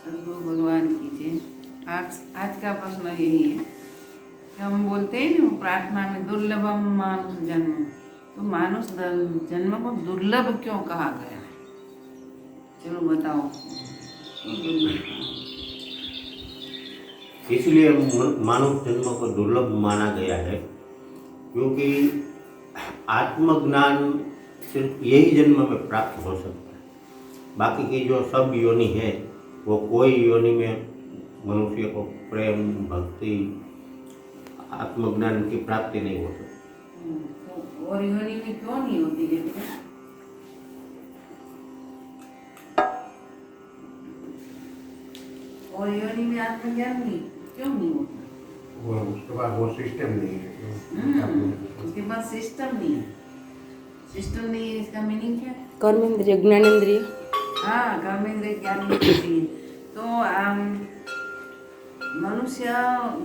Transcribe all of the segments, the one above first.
सदगुरु भगवान की जय। आज का प्रश्न यही है कि हम बोलते हैं ना प्रार्थना में दुर्लभम मानुष जन्म, तो मानुष जन्म को दुर्लभ क्यों कहा गया है? चलो बताओ, क्यों दुर्लभ कहा? इसलिए मानव जन्म को दुर्लभ माना गया है क्योंकि आत्मज्ञान सिर्फ यही जन्म में प्राप्त हो सकता है। बाकी की जो सब योनि है वो कोई योनि में मनुष्य को प्रेम, भक्ति, आत्मज्ञान की प्राप्ति नहीं हो सकती। तो और योनि में क्यों नहीं होती है? और योनि में आत्मज्ञान नहीं क्यों नहीं होता? उसके बाद वो सिस्टम नहीं है। उसके बाद सिस्टम नहीं है। सिस्टम नहीं है, इसका मीनिंग क्या है? कर्मेंद्रिय, ज्ञानेंद्रिय। हाँ, कर्मेंद्रिय ज्ञानेंद्रिय। तो मनुष्य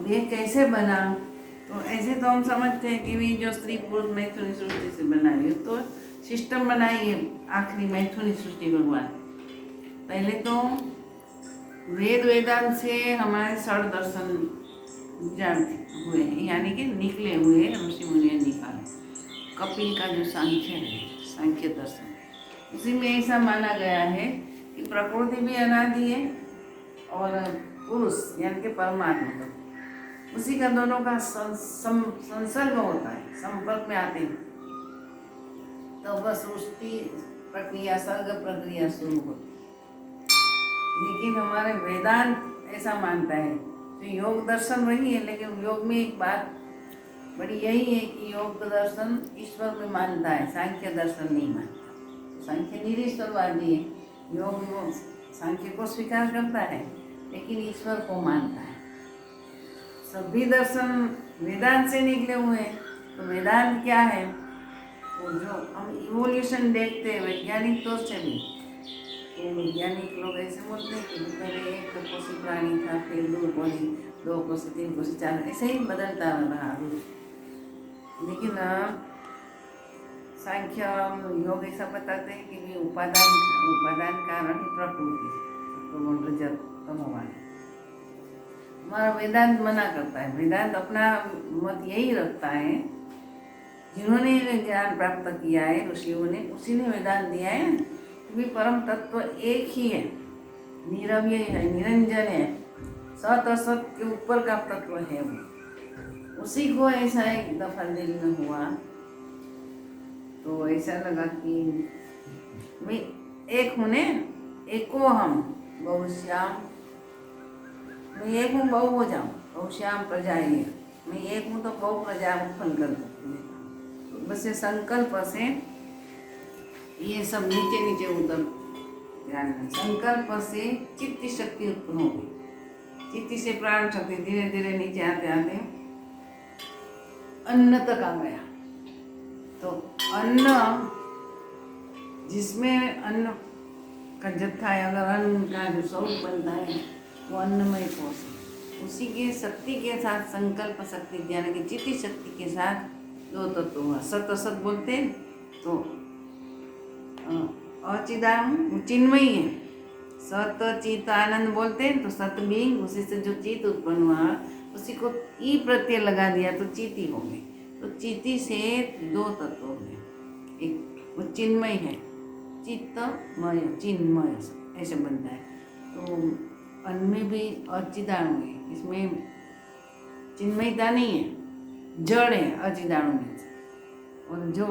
देह कैसे बना? तो ऐसे तो हम समझते हैं कि भी जो स्त्री पुरुष मैथुनी सृष्टि से बनाई है, तो सिस्टम बनाई है आखिरी मैथुनी सृष्टि भगवान। पहले तो वेद वेदांत से हमारे षड दर्शन जानते हुए, यानी कि निकले हुए ऋषि मुनि निकाले। कपिल का जो सांख्य है, सांख्य दर्शन, उसी में ऐसा माना गया है कि प्रकृति भी अनादि है और पुरुष यानी कि परमात्मा उसी का दोनों का संसर्ग होता है, संपर्क में आते हैं तो बस सृष्टि प्रक्रिया, सर्ग प्रक्रिया शुरू होती। लेकिन हमारे वेदांत ऐसा मानता है, तो योग दर्शन वही है, लेकिन योग में एक बात बड़ी यही है कि योग दर्शन ईश्वर में मानता है, सांख्य दर्शन नहीं मानता। सांख्य निरीश्वरवादी है, योग सांख्य को स्वीकार करता है लेकिन ईश्वर को मानता है। सभी दर्शन वेदांत से निकले हुए हैं। तो वेदांत क्या है? वो जो हम इवोल्यूशन देखते हैं वैज्ञानिक तौर से भी, तो वैज्ञानिक लोग ऐसे बोलते हैं कि पहले एक कोशी प्राणी था, फिर दो कोशी, 2 कोशी, 3 कोशी, 4, ऐसे ही बदलता रहा। लेकिन सांख्य योग ऐसा बताते हैं कि उपादान कारण ही प्रकृति, रजत तमोवान। हमारा वेदांत मना करता है। वेदांत अपना मत यही रखता है, जिन्होंने ज्ञान प्राप्त किया है ऋषियों ने, उसी ने वेदांत दिया है कि परम तत्व एक ही है, निरव्यय है, निरंजन है, सत असत के ऊपर का तत्व है वो। उसी को ऐसा एक दफा दिल में हुआ तो ऐसा लगा कि मैं एक हूँ ने, एको हम बहुश्याम, मैं एक हूँ बहु हो जाऊँ, बहुश्याम प्रजा है, मैं एक हूँ तो बहु प्रजा उत्पन्न कर दूँ। बस ये संकल्प से ये सब नीचे नीचे उतर संकल्प से चित्त शक्ति उत्पन्न हो गई। चित्त से प्राण शक्ति धीरे धीरे नीचे आते आते अन्न तक आ गया। तो अन्न, जिसमें अन्न का जत्था है, अगर अन्न का जो स्वरूप बनता है वो अन्नमय कोश है। उसी के शक्ति के साथ संकल्प शक्ति यानी कि चित्त शक्ति के साथ 2 तत्व हुआ। सत असत बोलते हैं तो अचिदान चिन्मयी है। सत चित आनंद बोलते हैं तो सत भी, उसी से जो चित उत्पन्न हुआ उसी को ई प्रत्यय लगा दिया तो चिति हो गई। तो चिति से 2 तत्व हो गए, एक वो चिन्मय है, चित्तमय, चिन्मय ऐसे बनता है। तो अन्न में भी अचिदाणु है, इसमें चिन्मयता नहीं है, जड़ है अचिदाणु में। और जो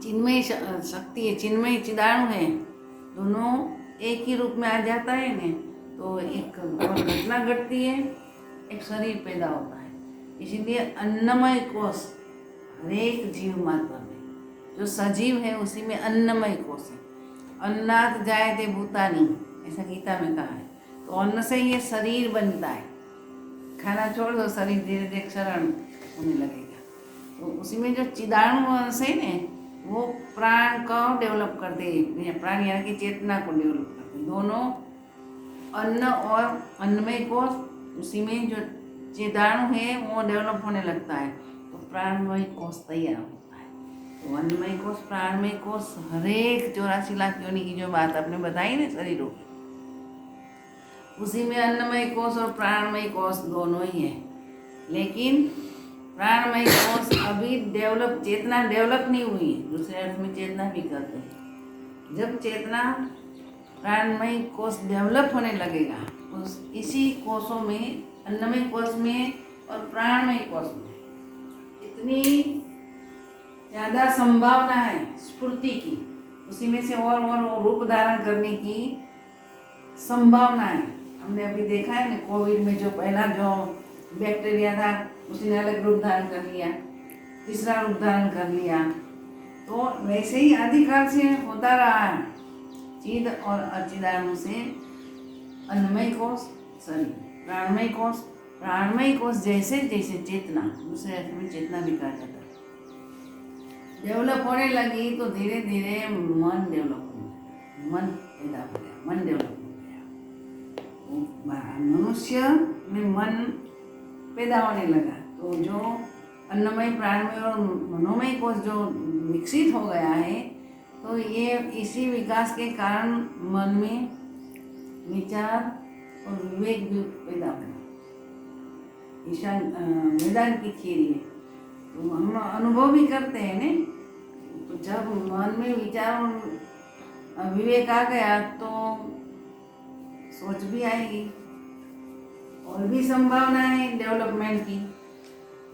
चिन्मय शक्ति है, चिन्मय चिदाणु है, दोनों एक ही रूप में आ जाता है ना, तो एक घटना घटती है, एक शरीर पैदा होता है। इसीलिए अन्नमय कोश हरेक जीव मात्रा में जो सजीव है उसी में अन्नमय कोश है। अन्नात् जायते भूतानि, ऐसा गीता में कहा है। तो अन्न से ये शरीर बनता है, खाना छोड़ दो शरीर धीरे धीरे क्षरण होने लगेगा। तो उसी में जो चिदाणु अंश है ना, वो प्राण को डेवलप करते हैं, प्राण यानी कि चेतना को डेवलप करते हैं। दोनों अन्न और अन्नमय कोश, उसी में जो चिदाणु है वो डेवलप होने लगता है तो प्राणमय कोश तैयार होता है। तो अन्नमय कोश, प्राणमय कोश, हरेक 84 लाख योनि की जो बात आपने बताई ना शरीरों की, उसी में अन्नमय कोश और प्राणमय कोश दोनों ही है। लेकिन प्राणमय कोश अभी चेतना डेवलप नहीं हुई है। दूसरे अर्थ में चेतना भी कहते हैं। जब चेतना प्राणमय कोश डेवलप होने लगेगा उस इसी कोशों में, अन्नमय कोश में और प्राणमय कोश में इतनी ज़्यादा संभावना है स्फूर्ति की, उसी में से और रूप धारण करने की संभावना है। हमने अभी देखा है ना, कोविड में जो पहला जो बैक्टीरिया था उसने अलग रूप धारण कर लिया, तीसरा रूप धारण कर लिया। तो वैसे ही आदिकाल से होता रहा है। चिद और अचिदानु से अन्नमय कोश, प्राणमय कोश जैसे जैसे चेतना, दूसरे अर्थ में चेतना भी कहा जाता है, डेवलप होने लगी तो धीरे धीरे मन डेवलप हो गया, मन पैदा हो गया, मन डेवलप हो गया। मनुष्य में मन पैदा होने लगा तो जो अन्नमय, प्राणमय और मनोमय कोश जो विकसित हो गया है, तो ये इसी विकास के कारण मन में विचार और विवेक भी पैदा हुआ। वेदांत की थियरी है, तो हम अनुभव भी करते हैं ने। तो जब मन में विचार और विवेक आ गया तो सोच भी आएगी और भी संभावना है डेवलपमेंट की।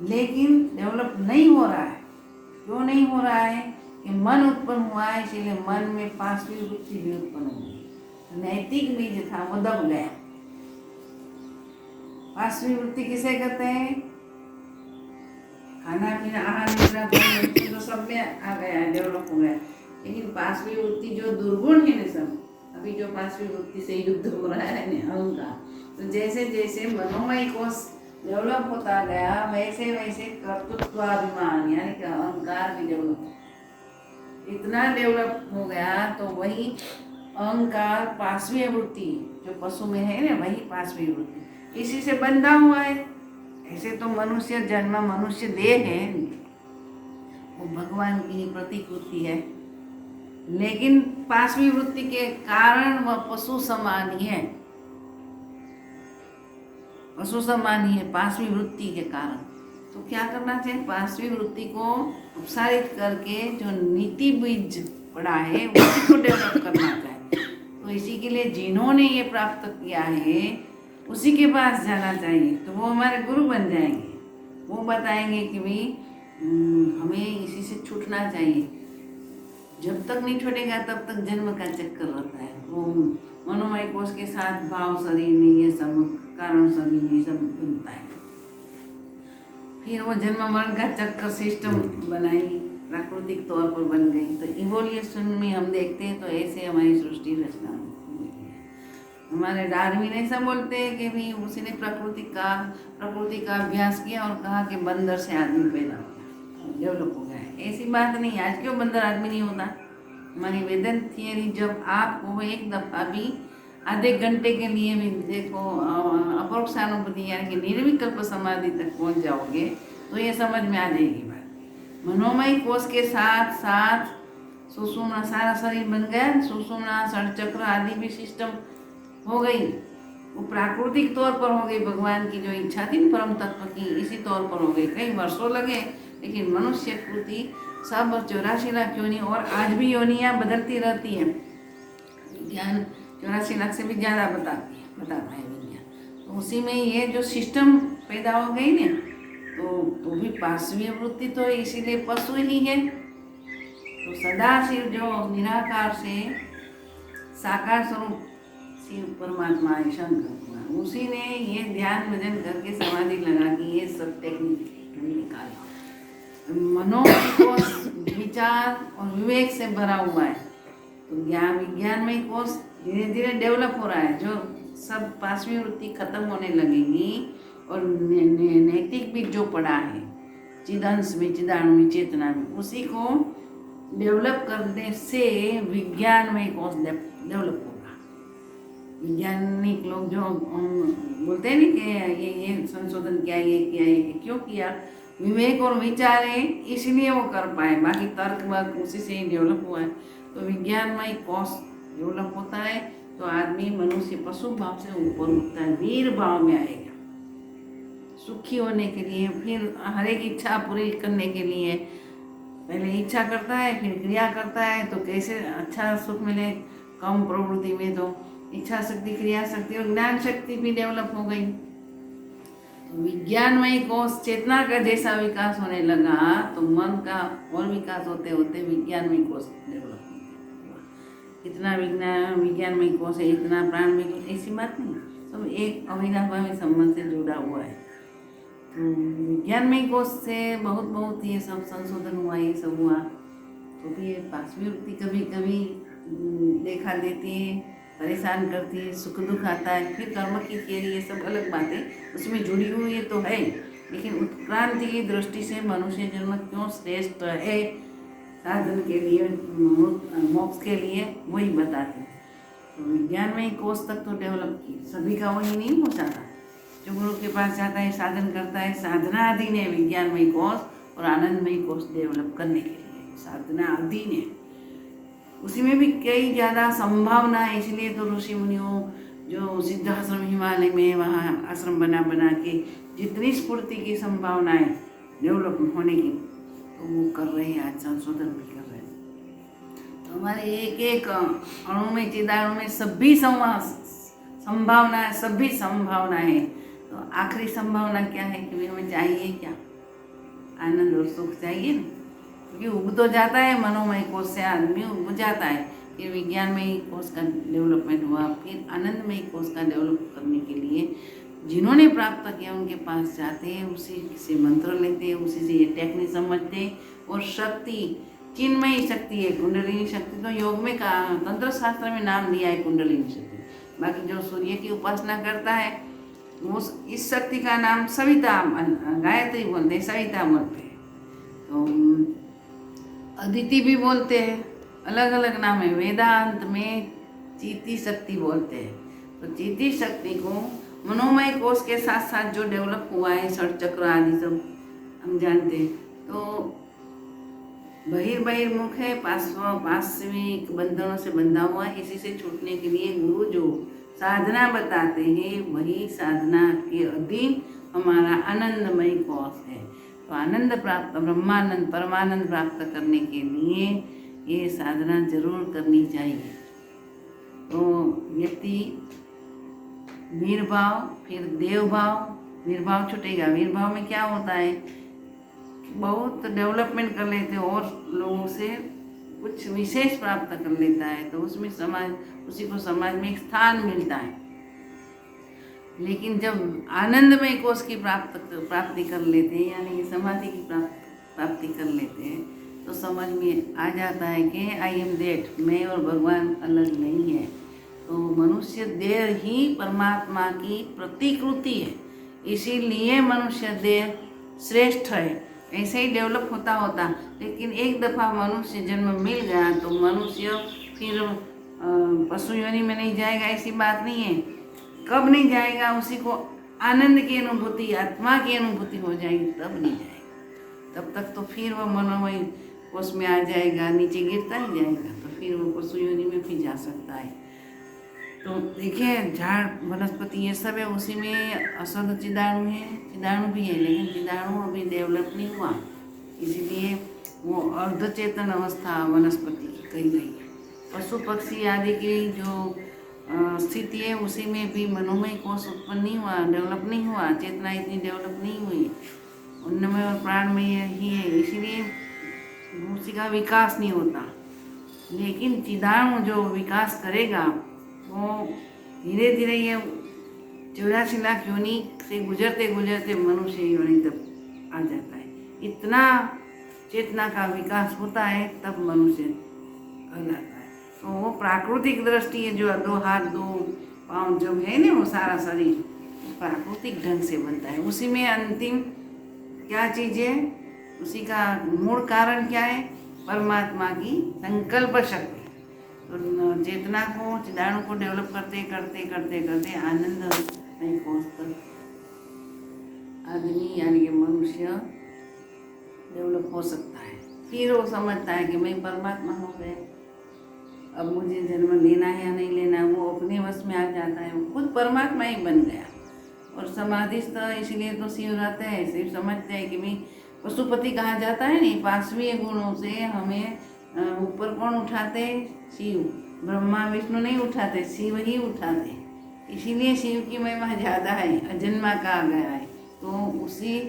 लेकिन डेवलप नहीं हो रहा है। क्यों नहीं हो रहा है? कि मन उत्पन्न हुआ है, इसीलिए मन में पांचवी वृत्ति भी उत्पन्न हुई। नैतिक बीज था वो दब गया। पांचवी वृत्ति किसे कहते हैं? खाना पीना, आहार निद्रा तो सब में आ गया है, डेवलप हो गया। लेकिन पांचवी वृत्ति जो दुर्गुण है ना, सब अभी जो पांचवी वृत्ति से युद्ध हो रहा है ना, अहंकार, तो जैसे जैसे मनोमय कोश डेवलप होता गया वैसे वैसे कर्तृत्वाभिमान यानी कि अहंकार भी डेवलप, इतना डेवलप हो गया। तो वही अहंकार पांचवी वृत्ति जो पशु में है ना, वही पांचवी वृत्ति इसी से बंधा हुआ है। ऐसे तो मनुष्य जन्म, मनुष्य देह है, वो भगवान की ही प्रतिकृति है। लेकिन पांचवी वृत्ति के कारण वह पशु समान ही है, पशु समान ही है पांचवी वृत्ति के कारण। तो क्या करना चाहिए? पांचवी वृत्ति को उपसारित करके जो नीति बीज पड़ा है उसी को डेवलप करना चाहिए। तो इसी के लिए जिन्होंने ये प्राप्त किया है उसी के पास जाना चाहिए, तो वो हमारे गुरु बन जाएंगे। वो बताएंगे कि भाई हमें इसी से छूटना चाहिए। जब तक नहीं छूटेगा तब तक जन्म का चक्कर रहता है। वो मनोमय कोश के साथ भाव शरीर में ये सब कारण शरीर में सब बनता है। फिर वो जन्म मरण का चक्कर सिस्टम बनाई, प्राकृतिक तौर पर बन गई। तो इवोल्यूशन में हम देखते हैं तो ऐसे हमारी सृष्टि रचना हुई है। हमारे डार्विन ऐसा बोलते हैं कि भाई उसने प्रकृति का अभ्यास किया और कहा कि बंदर से आदमी पैदा हो गया, डेवलप हो गया है। ऐसी बात नहीं। आज क्यों बंदर आदमी नहीं होता? हमारी वेदांत थियरी, जब आपको एक दफा भी आधे घंटे के लिए भी देखो अपरोक्षानुभूति यानी कि निर्विकल्प समाधि तक पहुंच जाओगे तो ये समझ में आ जाएगी बात। मनोमय कोश के साथ साथ सुषुम्ना, सारा शरीर बन गया, सुषुम्ना षडचक्र आदि भी सिस्टम हो गई। वो प्राकृतिक तौर पर हो गई, भगवान की जो इच्छा थी परम तत्व की, इसी तौर पर हो गई। कई वर्षों लगे, लेकिन मनुष्य कृति सब 84 लाख योनि, और आज भी योनियाँ बदलती रहती है। विज्ञान 84 लाख से भी ज़्यादा बताता है विज्ञान। तो उसी में ये जो सिस्टम पैदा हो गई ना, तो भी पांचवी वृत्ति तो इसीलिए पशु ही है। तो सदाशिव जो निराकार से साकार स्वरूप शिव परमात्मा है, शंकर, उसी ने ये ध्यान भजन करके समाधि लगा के ये सब टेक्निक निकाला। मनोकोश विचार और विवेक से भरा हुआ है। तो ज्ञान विज्ञानमय कोश धीरे धीरे डेवलप हो रहा है। जो सब पांचवी वृत्ति खत्म होने लगेगी और नैतिक भी जो पड़ा है चिदंश में, चिदाणु में, चेतना में, उसी को डेवलप करने से विज्ञानमय कोश डेवलप होगा। वैज्ञानिक लोग जो बोलते हैं ना कि ये संशोधन किया, ये किया, ये क्यों किया? विवेक और विचार है इसलिए वो कर पाए, बाकी तर्क वर्क उसी से ही डेवलप हुआ है। तो विज्ञानमय कोश डेवलप होता है तो आदमी मनुष्य पशु भाव से ऊपर उठता है, वीर भाव में आएगा, सुखी होने के लिए। फिर हर एक इच्छा पूरी करने के लिए पहले इच्छा करता है, फिर क्रिया करता है। तो कैसे अच्छा सुख मिले? कम प्रवृत्ति में तो इच्छा शक्ति, क्रिया शक्ति और ज्ञान शक्ति भी डेवलप हो गई। तो विज्ञानमय कोश चेतना का जैसा विकास होने लगा, तो मन का और विकास होते होते विज्ञानमय कोश डेवलप हुआ। इतना विज्ञानमय कोश है, इतना प्राणमय कोश, ऐसी बात नहीं, सब एक अविनाभावी संबंध से जुड़ा हुआ है। तो विज्ञानमय कोश से बहुत ये सब संशोधन हुआ, ये सब हुआ। तो भी ये पांचवी वृत्ति कभी कभी देखा देती है, परेशान करती है, सुख दुख आता है। फिर कर्म की थियरी, ये सब अलग बातें उसमें जुड़ी हुई है तो है, लेकिन उत्क्रांति की दृष्टि से मनुष्य जन्म क्यों श्रेष्ठ है साधन के लिए, मोक्ष के लिए, वही बताते हैं। तो विज्ञानमय कोश तक तो डेवलप की, सभी का वही नहीं हो जाता। जो गुरु के पास जाता है, साधन करता है, साधना अधीन है विज्ञानमय कोश और आनंदमय कोश डेवलप करने के लिए साधना अधीन है। उसी में भी कई ज़्यादा संभावना है, इसलिए तो ऋषि मुनियों जो सिद्धाश्रम हिमालय में वहाँ आश्रम बना के जितनी स्फूर्ति की संभावनाएं डेवलप होने की, तो वो कर रहे हैं, आज संशोधन भी कर रहे हैं। तो हमारे एक एक अणु में, चिदाणु में सभी संभावना, सभी संभावनाएं। तो आखिरी संभावना क्या है कि हमें चाहिए क्या? आनंद और सुख चाहिए ना, क्योंकि उग तो जाता है मनोमय कोश से, आदमी उग जाता है। फिर विज्ञानमय कोश का डेवलपमेंट हुआ, फिर आनंदमय कोश का डेवलप करने के लिए जिन्होंने प्राप्त किया उनके पास जाते हैं, उसी से मंत्र लेते हैं, उसी से ये टेक्निक समझते हैं। और शक्ति चिन्मयी शक्ति है, कुंडलिनी शक्ति तो योग में का तंत्र शास्त्र में नाम दिया है कुंडलिनी शक्ति। बाकी जो सूर्य की उपासना करता है वो इस शक्ति का नाम सविता, गायत्री बोलते हैं, सविता बोलते हैं। तो अदिति भी बोलते हैं, अलग अलग नाम है। वेदांत में चीती शक्ति बोलते हैं। तो चीती शक्ति को मनोमय कोश के साथ साथ जो डेवलप हुआ है, षट चक्र आदि सब हम जानते हैं। तो बहिर्मुख है, पार्श्विक बंधनों से बंधा हुआ है। इसी से छूटने के लिए गुरु जो साधना बताते हैं, वही साधना के अधीन हमारा आनंदमय कोश है। तो आनंद प्राप्त, ब्रह्मानंद, परमानंद प्राप्त करने के लिए ये साधना जरूर करनी चाहिए। तो व्यक्ति वीरभाव, फिर देवभाव, वीरभाव छूटेगा। वीरभाव में क्या होता है, बहुत डेवलपमेंट कर लेते हैं और लोगों से कुछ विशेष प्राप्त कर लेता है, तो उसमें उसी को समाज में एक स्थान मिलता है। लेकिन जब आनंदमय कोश की प्राप्ति कर लेते हैं, यानी कि समाधि की प्राप्ति कर लेते हैं, तो समझ में आ जाता है कि आई एम दैट, मैं और भगवान अलग नहीं है। तो मनुष्य देह ही परमात्मा की प्रतिकृति है, इसीलिए मनुष्य देह श्रेष्ठ है। ऐसे ही डेवलप होता लेकिन एक दफ़ा मनुष्य जन्म मिल गया तो मनुष्य फिर पशु योनि में नहीं जाएगा, ऐसी बात नहीं है। कब नहीं जाएगा, उसी को आनंद की अनुभूति, आत्मा की अनुभूति हो जाएगी, तब नहीं जाएगा। तब तक तो फिर वो मनोमय कोश में आ जाएगा, नीचे गिरता ही जाएगा, तो फिर वो पशु योनि में भी जा सकता है। तो देखिए, झाड़, वनस्पति, ये सब है, उसी में अशुद्ध चिदाणु है, चिदाणु भी है, लेकिन चिदाणु अभी डेवलप नहीं हुआ, इसीलिए वो अर्धचेतन अवस्था वनस्पति की कही गई है। पशु पक्षी आदि की जो स्थिति है, उसी में भी मनोमय कोश उत्पन्न नहीं हुआ, डेवलप नहीं हुआ, चेतना इतनी डेवलप नहीं हुई। उन्नमय और प्राणमय ही है, इसीलिए उसी का विकास नहीं होता। लेकिन चिदाणु जो विकास करेगा वो धीरे धीरे ये 84 लाख योनि से गुजरते गुजरते मनुष्य योनि तक आ जाता है। इतना चेतना का विकास होता है तब मनुष्य कहलाता है। तो वो प्राकृतिक दृष्टि है, जो 2 हाथ 2 पाँव जो है ना, वो सारा शरीर प्राकृतिक ढंग से बनता है। उसी में अंतिम क्या चीज़ है, उसी का मूल कारण क्या है, परमात्मा की संकल्प शक्ति। तो चेतना को, चिदाणु को डेवलप करते करते करते करते आनंद नहीं पहुँचता आदमी, यानी कि मनुष्य डेवलप हो सकता है। फिर वो समझता है कि मैं परमात्मा हो गया, अब मुझे जन्म लेना है या नहीं लेना, वो अपने वश में आ जाता है, वो खुद परमात्मा ही बन गया। और समाधिस्थ इसलिए तो शिव रहते हैं, शिव समझते हैं कि भाई पशुपति कहा जाता है नहीं, पांचवीं गुणों से हमें ऊपर कौन उठाते? शिव। ब्रह्मा विष्णु नहीं उठाते, शिव ही उठाते। इसीलिए शिव की महिमा ज़्यादा है, अजन्मा कहा गया है। तो उसी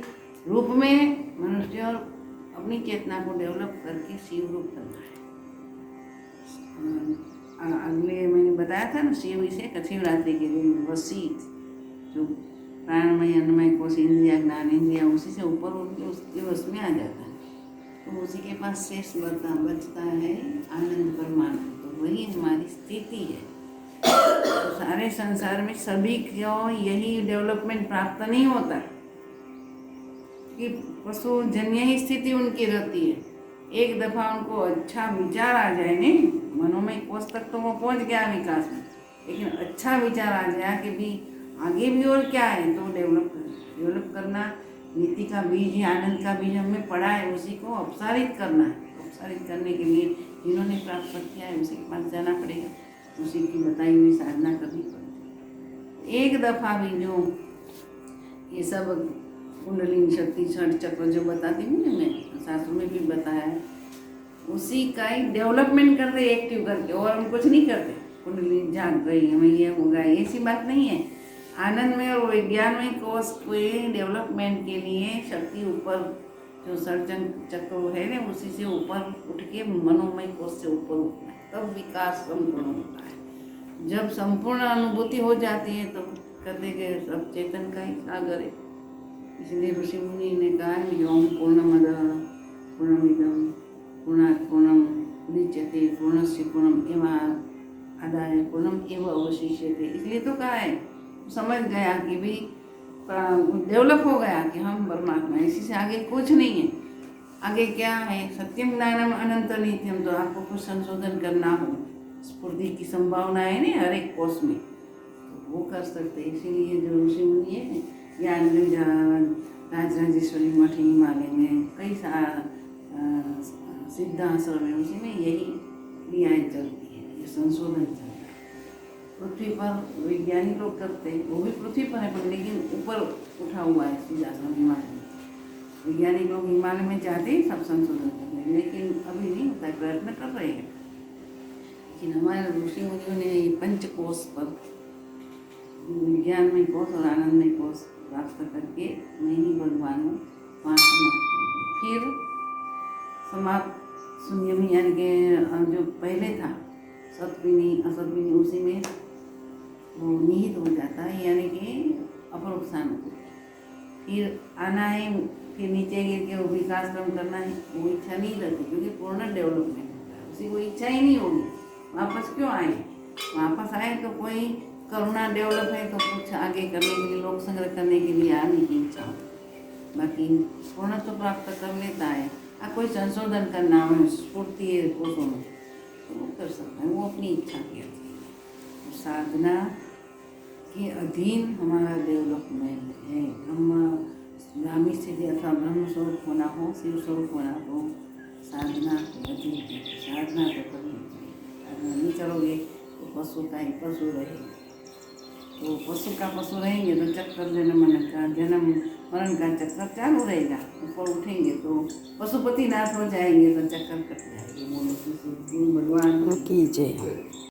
रूप में मनुष्य अपनी चेतना को डेवलप करके शिव रूप करना है। अगले मैंने बताया था ना, शिव इसे शिवरात्रि के दिन वसीत, जो प्राणमय अन्नमय कोश इंद्रिया ज्ञान इंद्रिया उसी से ऊपर उठ के उसके वश में आ जाता है। तो उसी के पास शेष बचता है आनंद परमानंद। तो वही हमारी स्थिति है। तो सारे संसार में सभी को यही डेवलपमेंट प्राप्त नहीं होता कि पशु जन्य ही स्थिति उनकी रहती है। एक दफ़ा उनको अच्छा विचार आ जाए नहीं, मनोमय कोष तक तो वो पहुंच गया विकास में, लेकिन अच्छा विचार आ गया कि भी आगे भी और क्या है, तो डेवलप करना। नीति का बीज ही आनंद का बीज हमें पड़ा है, उसी को अपसारित करना है। अपसारित करने के लिए जिन्होंने प्राप्त किया है उसी के पास जाना पड़ेगा, उसी की बताई हुई साधना करनी पड़ेगी। एक दफ़ा भी जो ये सब कुंडलिनी शक्ति छठ चक्र जो बताती हूँ ना, मैं शास्त्र में भी बताया है, उसी का ही डेवलपमेंट करते एक्टिव करके, और हम कुछ नहीं करते। कुंडलिनी जाग गई, हमें ये होगा, ऐसी बात नहीं है। आनंद में और विज्ञान में कोष के डेवलपमेंट के लिए शक्ति ऊपर जो सर्जन चक्र है ना, उसी से ऊपर उठ के मनोमय कोष से ऊपर उठना है, तब विकास संपूर्ण होता है। जब संपूर्ण अनुभूति हो जाती है तो कहते कि सब चेतन का ही सागर है। इसलिए ऋषि मुनि ने कहा कि ओम पूर्णमद पूर्णमिदम पूर्णात् पूर्णम उदच्यते पूर्णस्य पूर्णम एवादाय पूर्णम एव अवशिष्यते। इसलिए तो कहा है, समझ गया कि भी डेवलप हो गया कि हम परमात्मा, इसी से आगे कुछ नहीं है। आगे क्या है? सत्यम ज्ञानम अनंत नित्यम। तो आपको कुछ संशोधन करना हो, स्फूर्ति की संभावना है ना हर एक कोष में, तो वो कर सकते। इसीलिए जो ऋषि मुनि है, ज्ञानगंज राजराजेश्वरी मठ हिमालय में कई सारा सिद्धाश्रम है, उसी में यही क्रियाएँ चलती है, ये संशोधन चलता है। पृथ्वी पर वैज्ञानिक लोग करते हैं, वो भी पृथ्वी पर है, पर लेकिन ऊपर उठा हुआ है सिद्धाश्रम हिमालय में। वैज्ञानिक लोग हिमालय में चाहते हैं सब संशोधन करने, लेकिन अभी नहीं होता है, प्रयत्न कर रहे हैं। लेकिन हमारे ऋषि मुनियों ने ये पंचकोश पर विज्ञान में कोश और आनंद में कोश प्राप्त करके मैं ही भगवान हूँ, वहाँ समाप्त। फिर समाप्त शून्यमी यानी कि जो पहले था सतविनी असतविनी, उसी में वो निहित हो जाता है, यानी कि अपरोक्षान। फिर आना है, फिर नीचे गिर के वो विकास क्रम करना है, वो इच्छा नहीं रहती, क्योंकि पूर्ण डेवलपमेंट होता है, उसी को इच्छा ही नहीं होगी। वापस क्यों आए? वापस आए तो कोई करुणा डेवलप है तो कुछ आगे करने के लिए, लोक संग्रह करने के लिए आने की इच्छा हो, बाकी पूर्ण तो प्राप्त कर लेता है। कोई संशोधन करना हो, स्फूर्ति है कोषों में, तो वो कर सकता है, वो अपनी इच्छा की अधीन। साधना के अधीन हमारा डेवलपमेंट है। ब्राह्मी स्थिति अथवा ब्रह्म स्वरूप होना हो, शिव स्वरूप होना हो, साधना के अधीन है। साधना तो करनी चाहिए, साधना नहीं करोगे तो पशु का ही पशु रहेगा। तो पशु का पशु रहेंगे तो चक्कर जन्म मरण का चक्कर चालू रहेगा। ऊपर उठेंगे तो पशुपति नाथ हो जाएंगे तो चक्कर कट जाएंगे। बोलो भगवान की जय।